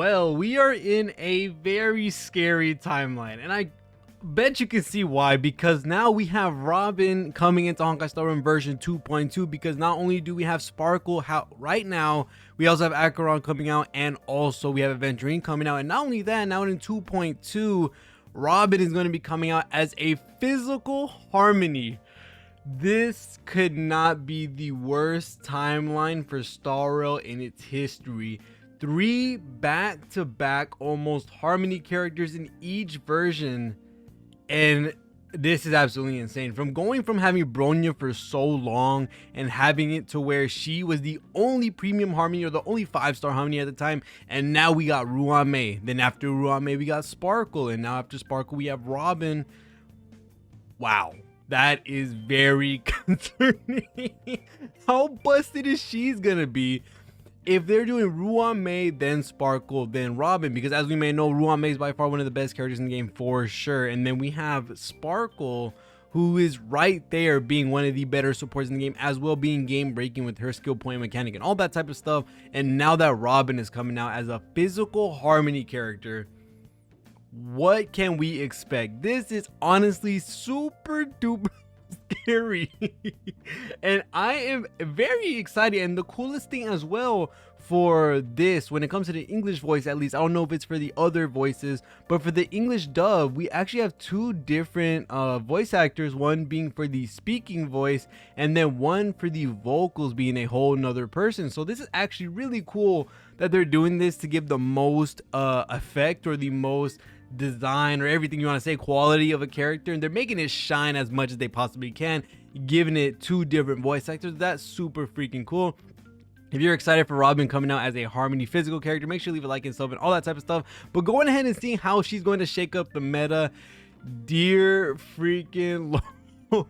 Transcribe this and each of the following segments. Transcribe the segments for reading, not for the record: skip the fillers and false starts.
Well, we are in a very scary timeline, and I bet you can see why, because now we have Robin coming into Honkai Star Rail version 2.2, because not only do we have Sparkle right now, we also have Acheron coming out, and also we have Aventurine coming out. And not only that, now in 2.2, Robin is going to be coming out as a physical harmony. This could not be the worst timeline for Star Rail in its history. 3 back-to-back almost harmony characters in each version, and this is absolutely insane. From going from having Bronya for so long and having it to where she was the only premium harmony or the only 5-star harmony at the time, and now we got Ruame. Then after Ruame we got Sparkle, and now after Sparkle we have Robin. Wow, that is very concerning. How busted is she's gonna be if they're doing Ruame, then Sparkle, then Robin? Because as we may know, Ruame is by far one of the best characters in the game for sure. And then we have Sparkle, who is right there being one of the better supports in the game, as well being game breaking with her skill point mechanic and all that type of stuff. And now that Robin is coming out as a physical harmony character, what can we expect? This is honestly super duper scary. And I am very excited. And the coolest thing as well for this, when it comes to the English voice, at least, I don't know if it's for the other voices, but for the English dub, we actually have 2 different voice actors, one being for the speaking voice and then one for the vocals being a whole nother person. So this is actually really cool that they're doing this to give the most effect, or the most design, or everything you want to say, quality of a character, and they're making it shine as much as they possibly can, giving it 2 different voice actors. That's super freaking cool. If you're excited for Robin coming out as a harmony physical character, make sure to leave a like and sub and all that type of stuff. But going ahead and seeing how she's going to shake up the meta, dear freaking Lord.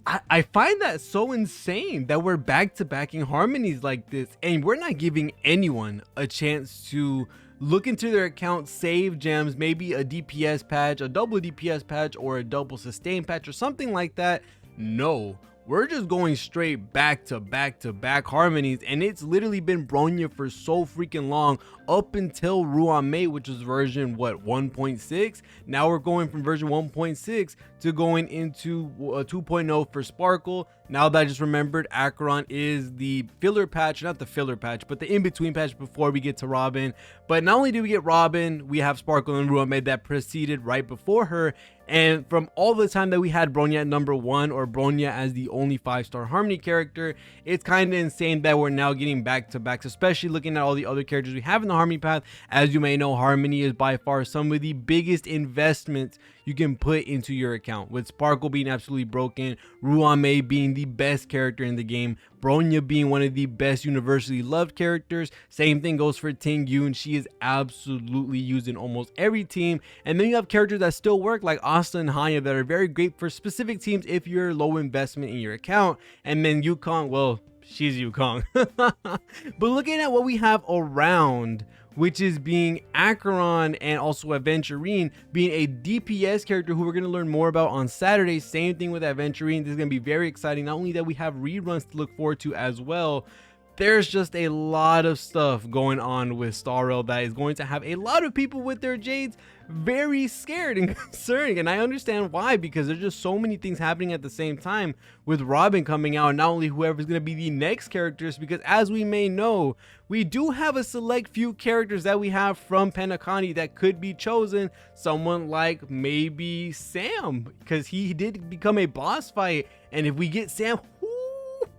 I find that so insane that we're back-to-backing harmonies like this, and we're not giving anyone a chance to look into their account, save gems, maybe a DPS patch, a double DPS patch, or a double sustain patch, or something like that. No, we're just going straight back to back harmonies, and it's literally been Bronya for so freaking long, up until Ruame, which was version 1.6. Now we're going from version 1.6 to going into 2.0 for Sparkle. Now that I just remembered, Acheron is the filler patch, not the filler patch, but the in-between patch before we get to Robin. But not only do we get Robin, we have Sparkle and Ruame that preceded right before her. And from all the time that we had Bronya at number 1, or Bronya as the only 5-star harmony character, it's kind of insane that we're now getting back-to-backs, especially looking at all the other characters we have in the harmony path. As you may know, harmony is by far some of the biggest investments you can put into your account, with Sparkle being absolutely broken, Ruame being the best character in the game, Bronya being one of the best universally loved characters. Same thing goes for Ting Yun. She is absolutely used in almost every team. And then you have characters that still work, like Asta and Hanya, that are very great for specific teams if you're low investment in your account. And then Yukong, well, she's Yukong. But looking at what we have around, which is being Acheron and also Aventurine being a DPS character who we're going to learn more about on Saturday. Same thing with Aventurine. This is going to be very exciting. Not only that, we have reruns to look forward to as well. There's just a lot of stuff going on with Star Rail that is going to have a lot of people with their jades very scared and concerned, and I understand why, because there's just so many things happening at the same time, with Robin coming out, and not only whoever's going to be the next characters, because as we may know, we do have a select few characters that we have from Penacony that could be chosen. Someone like maybe Sam, because he did become a boss fight, and if we get Sam,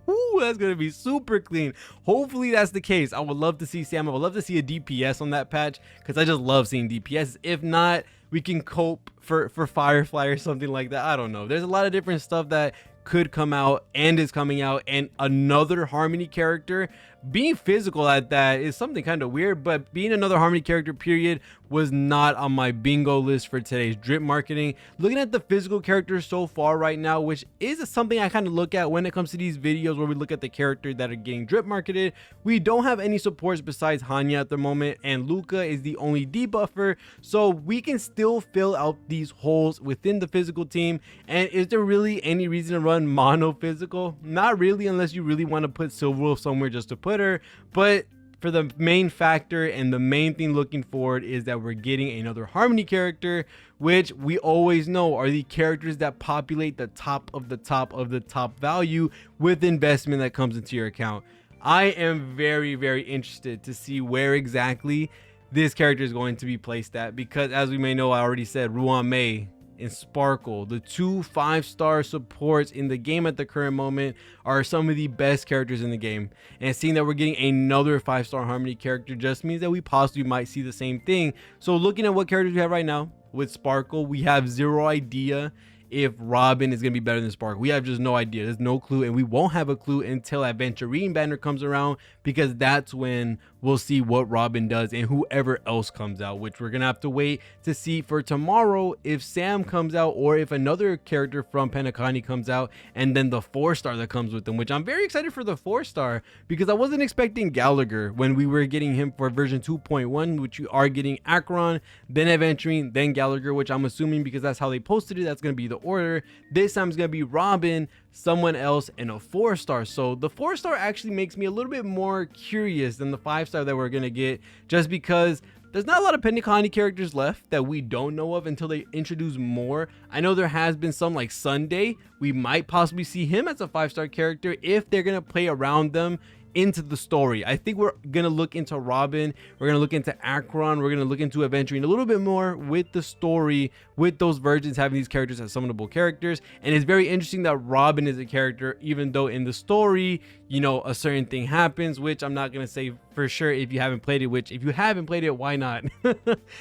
ooh, that's gonna be super clean. Hopefully that's the case. I would love to see Sam. I would love to see a DPS on that patch, because I just love seeing DPS. If not, we can cope for Firefly or something like that. I don't know. There's a lot of different stuff that could come out and is coming out, and another harmony character being physical at that is something kind of weird, but being another harmony character period was not on my bingo list for today's drip marketing. Looking at the physical characters so far right now, which is something I kind of look at when it comes to these videos where we look at the characters that are getting drip marketed, we don't have any supports besides Hanya at the moment, and Luca is the only debuffer, so we can still fill out these holes within the physical team. And is there really any reason to run mono physical? Not really, unless you really want to put Silverwolf somewhere just to put her. But for the main factor and the main thing looking forward is that we're getting another Harmony character, which we always know are the characters that populate the top of the top of the top value with investment that comes into your account. I am very, very interested to see where exactly this character is going to be placed at, because as we may know, I already said Ruame and Sparkle, the two 5-star supports in the game at the current moment, are some of the best characters in the game. And seeing that we're getting another 5-star Harmony character just means that we possibly might see the same thing. So looking at what characters we have right now with Sparkle, we have zero idea if Robin is going to be better than Sparkle. We have just no idea. There's no clue, and we won't have a clue until Adventurine banner comes around, because that's when we'll see what Robin does and whoever else comes out, which we're gonna have to wait to see for tomorrow if Sam comes out or if another character from Penacony comes out, and then the 4-star that comes with them, which I'm very excited for the 4-star, because I wasn't expecting Gallagher when we were getting him for version 2.1, which you are getting Acheron, then Adventurine, then Gallagher, which I'm assuming, because that's how they posted it, that's gonna be the order. This time it's gonna be Robin, someone else, and a 4-star. So the 4-star actually makes me a little bit more curious than the 5-star that we're gonna get, just because there's not a lot of Penacony characters left that we don't know of until they introduce more. I know there has been some, like Sunday. We might possibly see him as a 5-star character if they're gonna play around them into the story. I think we're gonna look into Robin, we're gonna look into Acheron, we're gonna look into Adventurine a little bit more with the story, with those versions having these characters as summonable characters. And it's very interesting that Robin is a character, even though in the story, you know, a certain thing happens, which I'm not gonna say for sure if you haven't played it, which if you haven't played it, why not? And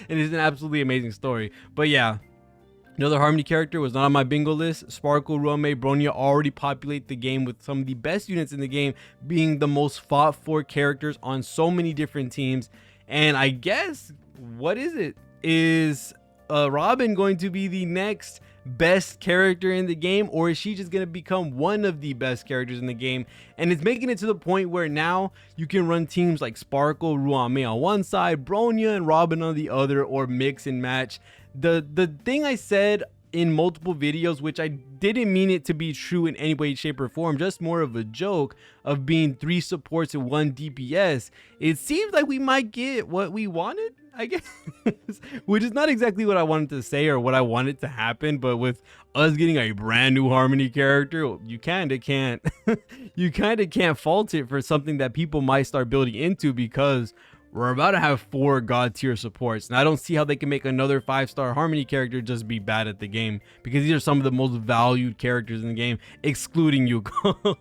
it's an absolutely amazing story. But yeah, another Harmony character was not on my bingo list. Sparkle, Ruame, Bronya already populate the game with some of the best units in the game, being the most fought for characters on so many different teams. And I guess, what is it? Is Robin going to be the next best character in the game, or is she just going to become one of the best characters in the game? And it's making it to the point where now you can run teams like Sparkle, Ruame on one side, Bronya and Robin on the other, or mix and match. The thing I said in multiple videos, which I didn't mean it to be true in any way, shape, or form, just more of a joke of being 3 supports and 1 DPS, it seems like we might get what we wanted, I guess. Which is not exactly what I wanted to say or what I wanted to happen, but with us getting a brand new Harmony character, you kind of can't you kind of can't fault it for something that people might start building into, because we're about to have 4 god tier supports, and I don't see how they can make another 5-star Harmony character just be bad at the game, because these are some of the most valued characters in the game, excluding Yuko.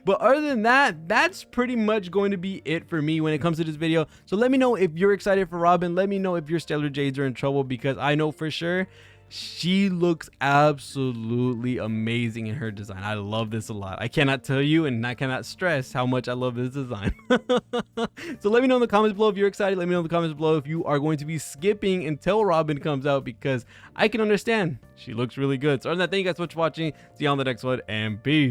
But other than that, that's pretty much going to be it for me when it comes to this video. So let me know if you're excited for Robin. Let me know if your Stellar Jades are in trouble, because I know for sure she looks absolutely amazing in her design. I love this a lot. I cannot tell you, and I cannot stress how much I love this design. So let me know in the comments below if you're excited. Let me know in the comments below if you are going to be skipping until Robin comes out, because I can understand. She looks really good. So other than that, thank you guys so much for watching. See you on the next one, and peace.